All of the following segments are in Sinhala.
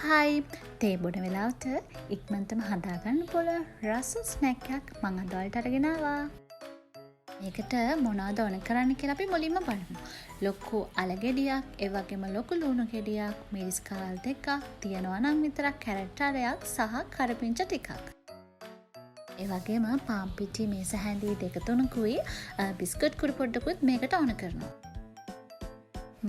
හයි තේ බොන වෙලාවට ඉක්මනටම හදාගන්න පුළුවන් රස ස්නැක් එකක් මම අද ඔයාලට අරගෙන ආවා. මේකට මොනවද ඕන කරන්න කියලා අපි මුලින්ම බලමු. ලොකු අල ගෙඩියක්, ඒ වගේම ලොකු ලුණු ගෙඩියක්, මිරිස් කාල් දෙකක්, තියනවා නම් විතරක් කැරට් අරයක් සහ කරපිංච ටිකක්. ඒ වගේම පාන් පිටි මේස හැඳි දෙක තුනකුයි බිස්කට් කුඩු පොඩ්ඩකුත් මේකට ඕන කරනවා.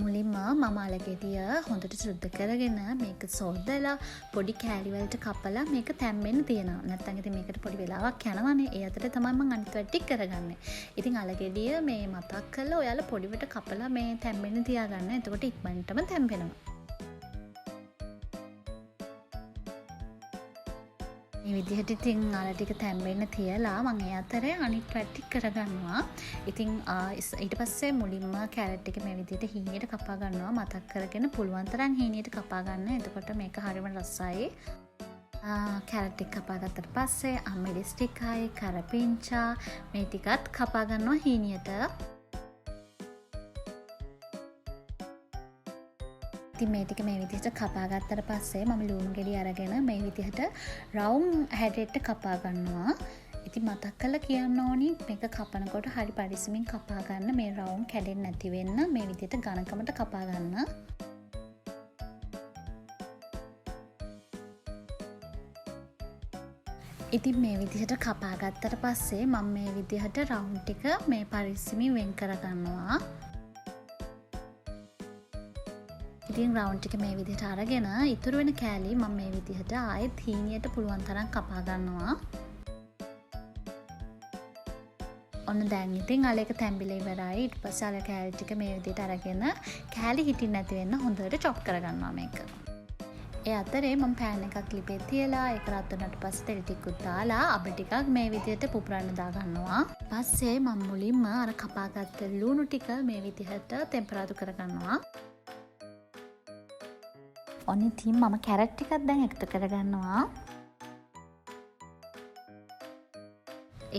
මුලින්ම මම අල ගෙඩිය හොඳට සුද්ධ කරගෙන මේක සෝදලා පොඩි කෑලි වලට කපලා මේක තැම්බෙන්න තියනවා. නැත්නම් ඉතින් මේකට පොඩි වෙලාවක් යනවනේ. ඒ අතරේ තමයි මම අනිත් වැඩ ටික කරගන්නේ. ඉතින් අල ගෙඩිය මේ මතක් කරලා ඔයාලා පොඩිවට කපලා මේ තැම්බෙන්න තියාගන්න. එතකොට ඉක්මනටම තැම්බෙනවා. මේ විදිහට ඉතින් අල ටික තැම්බෙන්න තියලා මම ඒ අතරේ අනිත් වැඩ ටික කරගන්නවා. ඉතින් ඊට පස්සේ මුලින්ම කැරට් එක මේ විදිහට හීනියට කපා ගන්නවා. මතක් කරගෙන පුළුවන් තරම් හීනියට කපා ගන්න. එතකොට මේක හරිම රසයි. කැරට් එක කපා ගත්තට පස්සේ මිරිස් ටිකයි කරපිංචා මේ ටිකත් කපා ගන්නවා හීනියට. ඉතින් මේ ටික මේ විදිහට කපා ගත්තට පස්සේ මම ලුණු ගෙඩි අරගෙන මේ විදිහට රවුම් හැඩයට කපා ගන්නවා. ඉතින් මතක් කරලා කියන්න ඕනි මේක කපනකොට හරි පරිස්සමින් කපා ගන්න. මේ රවුම් කැඩෙන්නේ නැති වෙන්න මේ විදිහට ඝනකමට කපා ගන්න. ඉතින් මේ විදිහට කපා ගත්තට පස්සේ මම මේ විදිහට රවුම් ටික මේ පරිස්සමින් වෙන් කර ගන්නවා. ඉතින් රවුන්ඩ් ටික මේ විදිහට අරගෙන ඉතුරු වෙන කෑලි මම මේ විදිහට ආයෙත් හීනියට පුළුවන් තරම් කපා ගන්නවා. ඔන්න දැන් ඉතින් අල එක තැම්බිලා ඉවරයි. ඊට පස්සේ අල කෑලි ටික මේ විදිහට අරගෙන කෑලි හිටින්න නැති වෙන්න හොඳට චොප් කරගන්නවා මේක. ඒ අතරේ මම පෑන් එකක් ලිපේ තියලා ඒක රත් වුණාට පස්සේ තෙල් ටිකක් දාලා අබ ටිකක් මේ විදිහට පුපුරන්න දා ගන්නවා. පස්සේ මම මුලින්ම අර කපාගත්ත ලුණු ටික මේ විදිහට ටෙම්පරාදු කරගන්නවා. ඔන්න ඉතින් මම කැරට් ටිකක් දැන් එකතු කරගන්නවා.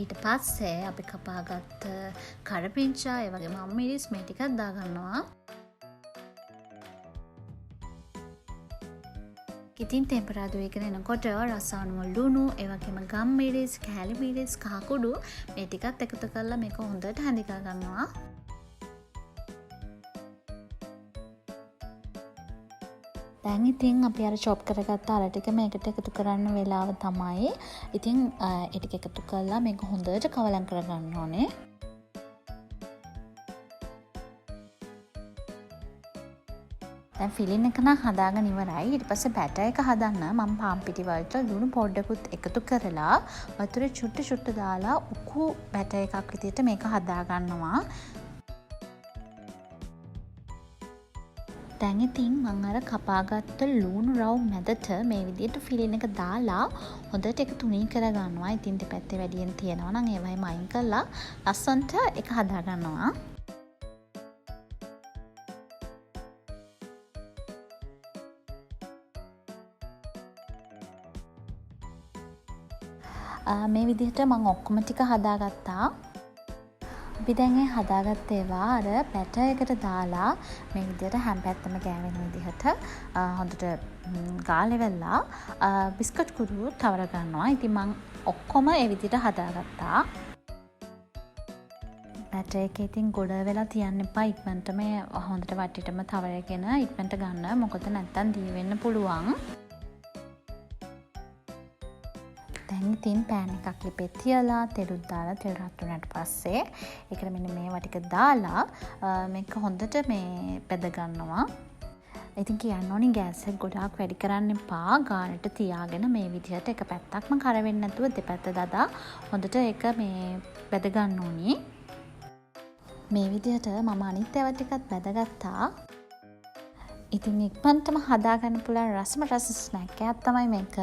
ඊට පස්සේ අපි කපාගත්ත කරපිංචා ඒ වගේම මිරිස් මේ ටිකක් දාගන්නවා. ඉතින් ටෙම්පරාදු එකගෙන එනකොට රස අනුව ලුණු ඒ වගේම ගම් මිරිස්, කෑලි මිරිස්, කහ කුඩු මේ ටිකත් එකතු කරලා මේක හොඳට හැඳිකා ගන්නවා. දැන් ඉතින් අපි අර චොප් කරගත්ත අල ටික මේකට එකතු කරන්න වෙලාව තමයි. ඉතින් ඒ ටික එකතු කරලා මේක හොඳට කවලම් කරගන්න ඕනේ. දැන් ෆිලින් එක නම් හදාගෙන ඉවරයි. ඊට පස්සේ බැටර් එක හදන්න මම පාන් පිටි වලට ලුණු පොඩ්ඩකුත් එකතු කරලා වතුරේ චුට්ට දාලා උකු බැටර් එකක් විදිහට මේක හදා ගන්නවා. දැන් ඉතින් මම අර කපාගත්ත ලුණු රවුම් මැදට මේ විදිහට ෆිලින් එක දාලා හොඳට ඒක තුනී කරගන්නවා. ඉතින් දෙපැත්තේ වැඩියෙන් තියෙනවා නම් ඒවයිම අයින් කරලා ලස්සන්ට ඒක හදා ගන්නවා. මේ විදිහට මම ඔක්කොම ටික හදාගත්තා. අපි දැන් මේ හදාගත්ත ඒවා අර බැටර් එකට දාලා මේ විදිහට හැම පැත්තම ගෑවෙන විදිහට හොඳට ගාලා වෙලා බිස්කට් කුඩු තවර ගන්නවා. ඉතින් මම ඔක්කොම ඒ විදිහට හදාගත්තා. බැටර් එකේ ඉතින් ගොඩ වෙලා තියන්න එපා. ඉක්මනටම හොඳට වටේටම තවරගෙන ඉක්මනට ගන්න. මොකද නැත්තම් දී වෙන්න පුළුවන්. දැන් ඉතින් පෑන් එකක් ලිපේ තියලා තෙලුත් දාලා තෙල් රත් වුණාට පස්සේ ඒකට මෙන්න මේවා ටික දාලා මේක හොඳට මේ බෙද ගන්නවා. ඉතින් කියන්න ඕනි ගෑස් එක ගොඩාක් වැඩි කරන්න එපා. ගානට තියාගෙන මේ විදිහට එක පැත්තක්ම කර වෙන්නේ නැතුව දෙපැත්ත දදා හොඳට ඒක මේ බෙද ගන්න ඕනි. මේ විදිහට මම අනිත් ඒවා ටිකත් බෙදගත්තා. ඉතින් ඉක්මනටම හදාගන්න පුළුවන් රස ස්නැක් එකක් තමයි මේක.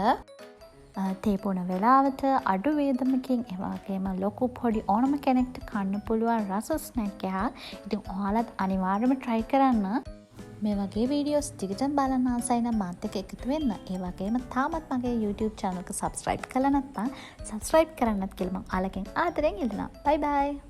තේ බොන වෙලාවට අඩු වේදමකින් ඒ වගේම ලොකු පොඩි ඕනම කෙනෙක්ට කන්න පුළුවන් රස ස්නැක් එකක්. ඉතින් ඔයාලත් අනිවාර්යයෙන්ම try කරන්න. මේ වගේ වීඩියෝස් ටිකට බලන්න ආසයි නම් මාත් එක්ක එකතු වෙන්න. ඒ වගේම තාමත් මගේ YouTube channel එක subscribe කරලා නැත්නම් subscribe කරන්නත් කියලා මම ඔයාලගෙන් ආදරෙන් ඉල්ලනවා. bye bye.